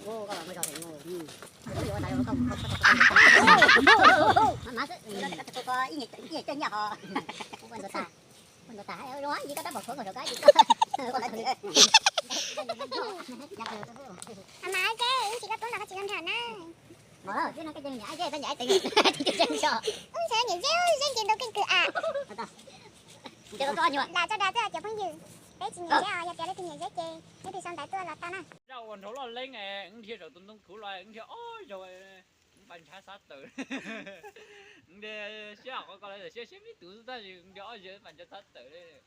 cô có mới rồi thì ngồi ủa tại không má cứ có ý nghĩa chân nhà họ quên người ta nói gì có đáp một số rồi cái gì mà cái chị có tuấn là chị làm thần á mở chứ nó cái chân nhảy chứ ta nhảy tiền chân sao sao nhảy chứ chân đâu cái cửa à chưa có nhiều là cho đã tôi là chụp phong dừng đấy chị nhảy chứ giờ kéo lên nhảy chứ chê thế thì xong tại tôi là tao nè đâu còn thấu là lên này ứng thiệt rồi tung thủ loài ứng thiệt ôi rồi bánh trái sát tử để xe học có lẽ là xe biết tụi ta gì ứng thiệt ôi rồi bánh trái sát tử đấy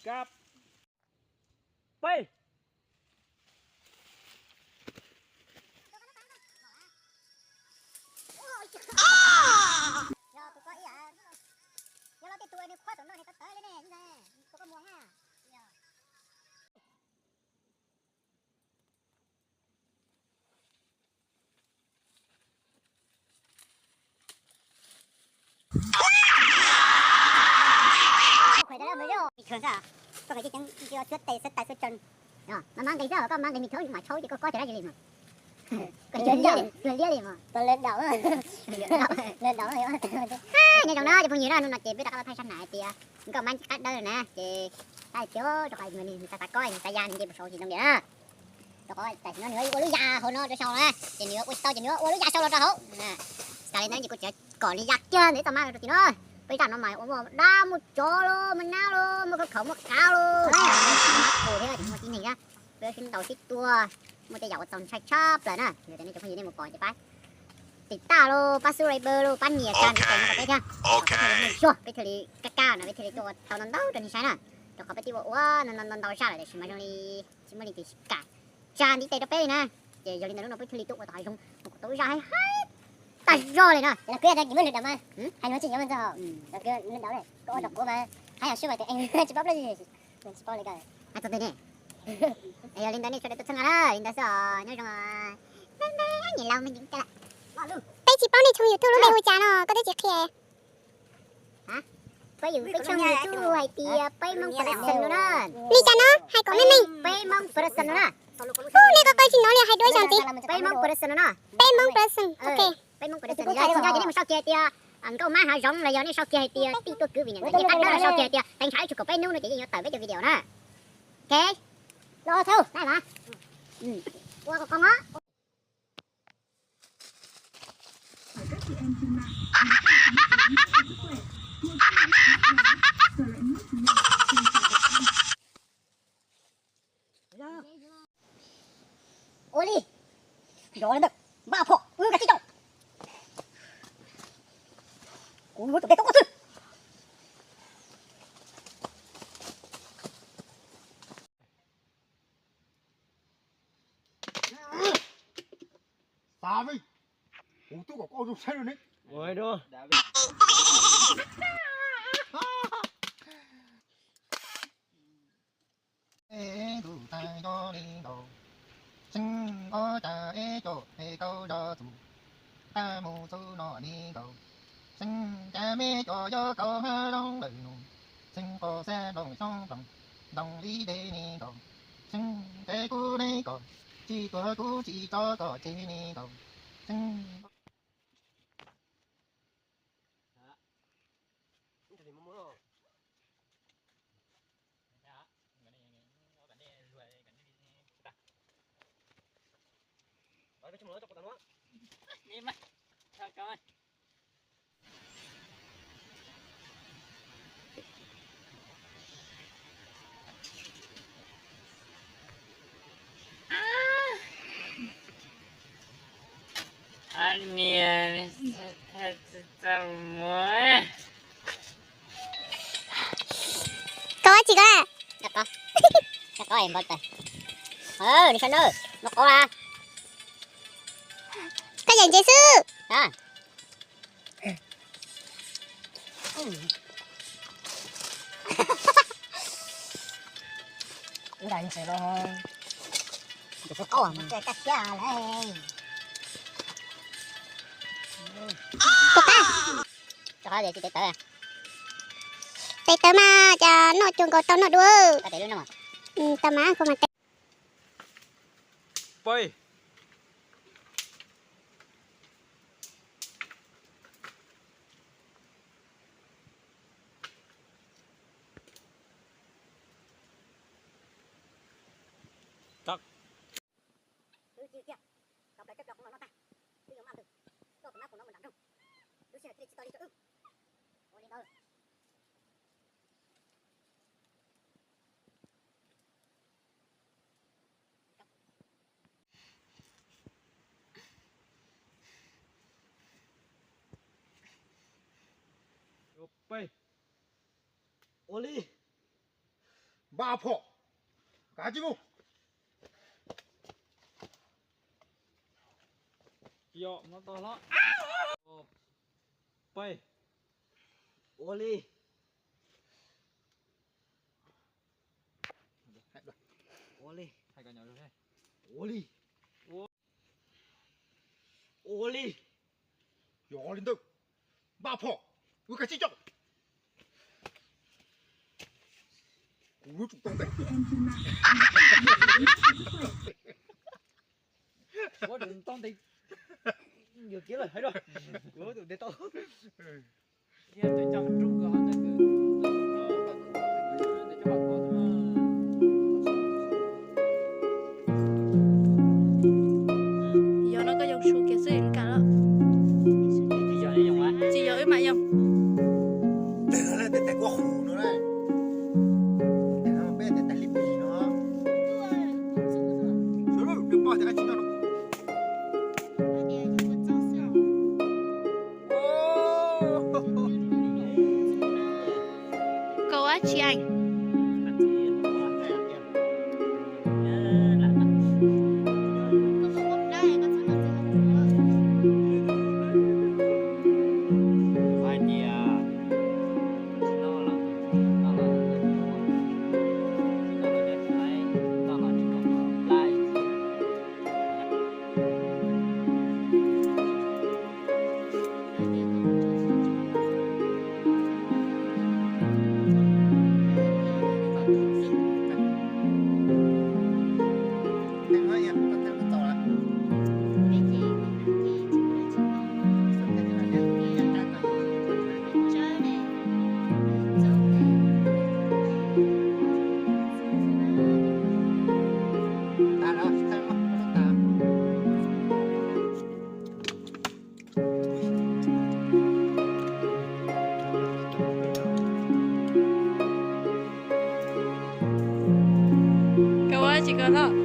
cáp bay thường sao có phải chân chưa xuất tay xuất chân mà mang cái giờ có mang cái mình thôi mà thôi thì có thể ra gì mà cái chân lia đi mà tôi lên đầu lên đầu rồi nghe trong đó thì phong nhiều đó nó chị biết đặt thay xanh này thì có mang cách đây nè chị tay chiếu cho phải người ta coi người ta gian gì một số gì trong đấy đó rồi tại nó nữa ô lúa già hồi nó rồi sau nè chị nữa chị nữa ô lúa già sau rồi hổ nè sau này nó chỉ có chuyện còn đi giặt chân để tao mang được chị nó bây giờ nó mày ôm đa một chỗ luôn mình nào luôn một cái khẩu một cao luôn thế là chỉ một chuyện này ra bây giờ đầu xích tua một cái dầu tông chai chop rồi nè rồi này cho phong nhiều một còi cho bácติดตาโลปัสสุไรเบอร์โลปั้นเหนียกันไปนะไปเนี่ยชัวไปทะเลกะกานะไปทะเลตัวตอนนั้นตัวนี้ใช่น่ะเดี๋ยวเขาไปตีว่านั่นตัวชาเลยชิมาตรงนี้ชิมาลิติกาชานี่เตะตัวเป้นะเดี๋ยวลินนั้นเราไปทะเลตัวตายตรงตัวชาให้ตายรอเลยนะแล้วก็ได้กี่มื้อหนึ่งเดี๋ยวมาให้น้องจิ๋งมันจะแล้วก็เล่นเดาเลยก็ดอกบัวมาให้เอาช่วยตัวเองจะป๊อปเลยจะป๊อปเลยกันไอ้ตัวนี้ไอ้ลินนั้นนี่ช่วยตัวทั้งนั้นลินนั้นสอนนี่ตรงนั่นนี่เราไม่ยิงกันbây chị bao này trong YouTube lúc này hồi chán có thể chị khe hả bây giờ cái trong YouTube hay thì bây mong production nữa đó đi chán nó hay có mấy mình bây mong production nữa đó này có coi chị nói là hai đôi chẳng chị bây mong production nữa đó bây mong production ok bây mong production ra chúng ta chỉ để một sau kia tia anh có má hà giống là giờ này sau kia hay tia tí tôi cứ vì nhận cái cách đó là sau kia tia thành thái chụp cái nút nó chỉ nhớ tới với cho video đó ok lo theo đây mà qua con á các chị em trên mạng và lại nước ô đi gió lên được ba phỏ cả chị đâu cũng muốn tụi cái tốt quá chứ sao vậy? Ủa tôi có con sai rồi đấy. Rồi đó. Đủ tay cho đi đầu. Sinh có trả cho hay câu cho thủ. Ta mù su nó đi cầu. Sinh cha mẹ cho cầu ha đông đầy nụ. Sinh có xe đồng song đồng. Đồng lý đề đi cầu. Sinh thế cú đi cầu. Chỉ có cú chỉ cho có chỉ đi cầu. Sinh Đi mà. Thôi coi. Anh nè, tao mới. Có chị có à? Chắc có em bớt rồi đi xem nữa nó có ra Có dành chế sư. à cái này sẽ lo được có à cái cắt ra này cho để chị tới à Tây tớ mà cho nó chuồng cầu tao nó đua. có thể luôn không ạ Tao má không mà tây. Bơi. kia đọc lại tiếp đọc nó ta bây giờ mà được tôi có má của nó mình đọc không tôi sẽ đi cho ư ôi đi đâu Bơi. Oli. ba phỏ. Cá chứ không? Yo, nó to lắm. Bơi. Oli. Oli. Hai con nhỏ rồi đây. Oli. Oli. Gió lên được. Ba phỏ. Ui cái chị trọng. Ui chúng tôi đấy. Chị em trên mạng. Có đừng tông thì nhiều kia rồi thấy rồi. Có đừng để tao. Kia tôi cho trung cửa nó cứ để cho bạn có giờ nó có dòng su kia xí cả đó chỉ giờ đi dùng á. chị giờ mà dòng Để nó lên để qua khủ nữa này. Để nó bên để lip bì nó. Rồi rồi đừng bỏ cái chị nó. câu á chị anh vào thôi.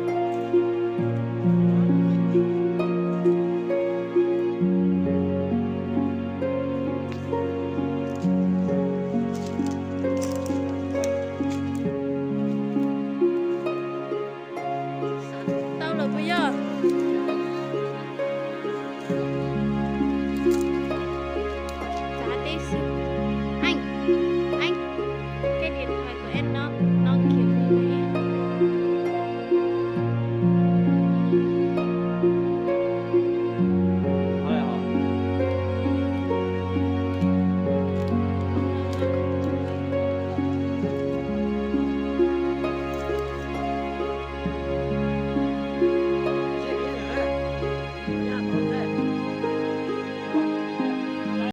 Tao là bây giờ. Giá tí xíu. Anh, cái điện thoại của em nó